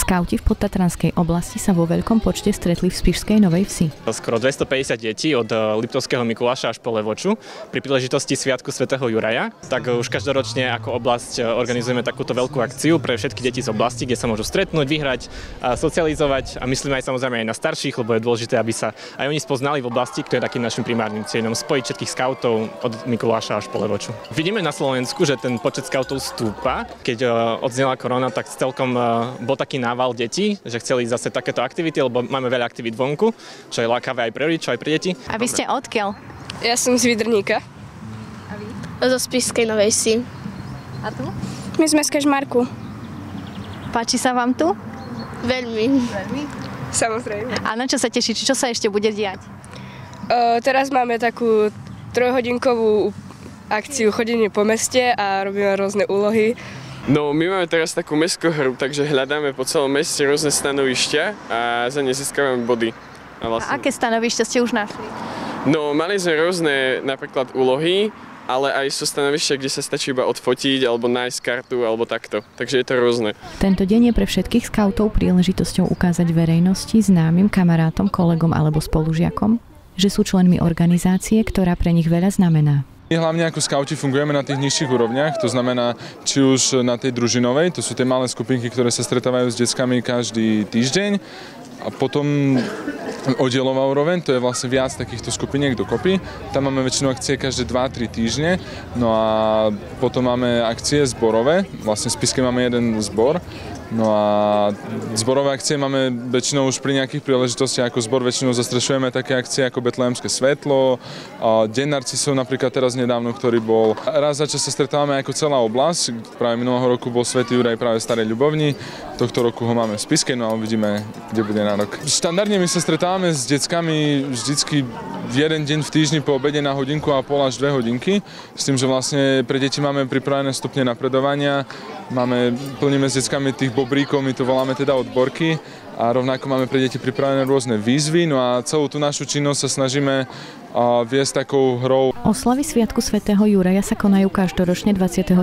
Skauti v podtatranskej oblasti sa vo veľkom počte stretli v Spišskej Novej Vsi. Skoro 250 detí od Liptovského Mikuláša až po Levoču pri príležitosti Sviatku svätého Juraja. Tak už každoročne ako oblasť organizujeme takúto veľkú akciu pre všetky deti z oblasti, kde sa môžu stretnúť, vyhrať, socializovať a myslíme aj samozrejme aj na starších, lebo je dôležité, aby sa aj oni spoznali v oblasti, ktoré je takým našim primárnym cieľom, spojiť všetkých skautov od Mikuláša až po Levoču. Vidíme na Slovensku, že ten počet skautov stúpa. Keď odznela korona, tak celkom bol taký nával detí, že chceli zase takéto aktivity, lebo máme veľa aktivít vonku, čo je lákavé aj pre rodičov, aj pre deti. A vy ste odkiaľ? Ja som z Vidrníka. A vy? Zo Spišskej Novej Vsi. A tu? My sme z Kežmarku. Páči sa vám tu? Veľmi. Samozrejme. A na čo sa tešíte? Čo sa ešte bude diať? Teraz máme takú 3-hodinkovú akciu chodenie po meste a robíme rôzne úlohy. No, my máme teraz takú mestskú hru, takže hľadáme po celom meste rôzne stanovištia a za ne získavame body. A aké stanovišťa ste už našli? No, mali sme rôzne napríklad úlohy, ale aj sú stanovišťa, kde sa stačí iba odfotiť alebo nájsť kartu alebo takto. Takže je to rôzne. Tento deň je pre všetkých skautov príležitosťou ukázať verejnosti, známym, kamarátom, kolegom alebo spolužiakom, že sú členmi organizácie, ktorá pre nich veľa znamená. My hlavne ako skauti fungujeme na tých nižších úrovniach, to znamená či už na tej družinovej, to sú tie malé skupinky, ktoré sa stretávajú s deckami každý týždeň, a potom oddielová úroveň, to je vlastne viac takýchto skupiniek dokopy. Tam máme väčšinou akcie každé 2-3 týždne, no a potom máme akcie zborové, vlastne v Spišskej máme jeden zbor. No a zborové akcie máme väčšinou už pri nejakých príležitostiach ako zbor, väčšinou zastrešujeme také akcie ako Betlehemské svetlo, Deň narcisov napríklad teraz nedávno, ktorý bol. Raz za čas sa stretávame ako celá oblasť, práve minulého roku bol Svätý Juraj práve v Starej Ľubovni, tohto roku ho máme v Spišskej, no a uvidíme, kde bude na rok. Štandardne my sa stretávame s deckami vždycky jeden deň v týždni po obede na 1,5 až 2 hodinky, s tým, že vlastne pre deti máme pripravené stupne napredovania, plníme s deckami tých bobríkov, my to voláme teda odborky a rovnako máme pre deti pripravené rôzne výzvy, no a celú tú našu činnosť sa snažíme viesť takou hrou. Oslavy Sviatku svätého Juraja sa konajú každoročne 24.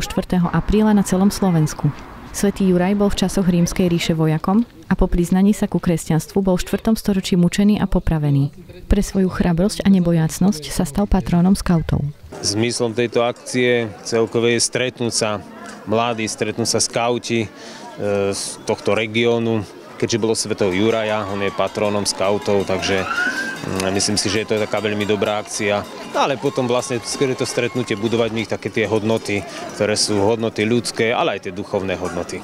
apríla na celom Slovensku. Svätý Juraj bol v časoch Rímskej ríše vojakom a po priznaní sa ku kresťanstvu bol v 4. storočí mučený a popravený. Pre svoju chrabrosť a nebojácnosť sa stal patrónom skautov. Zmyslom tejto akcie celkové je stretnúť sa mladí, stretnúť sa skauti z tohto regiónu. Keďže bolo svätého Juraja, on je patrónom skautov, takže myslím si, že je to taká veľmi dobrá akcia. Ale potom vlastne skôr to stretnutie budovať v nich také tie hodnoty, ktoré sú hodnoty ľudské, ale aj tie duchovné hodnoty.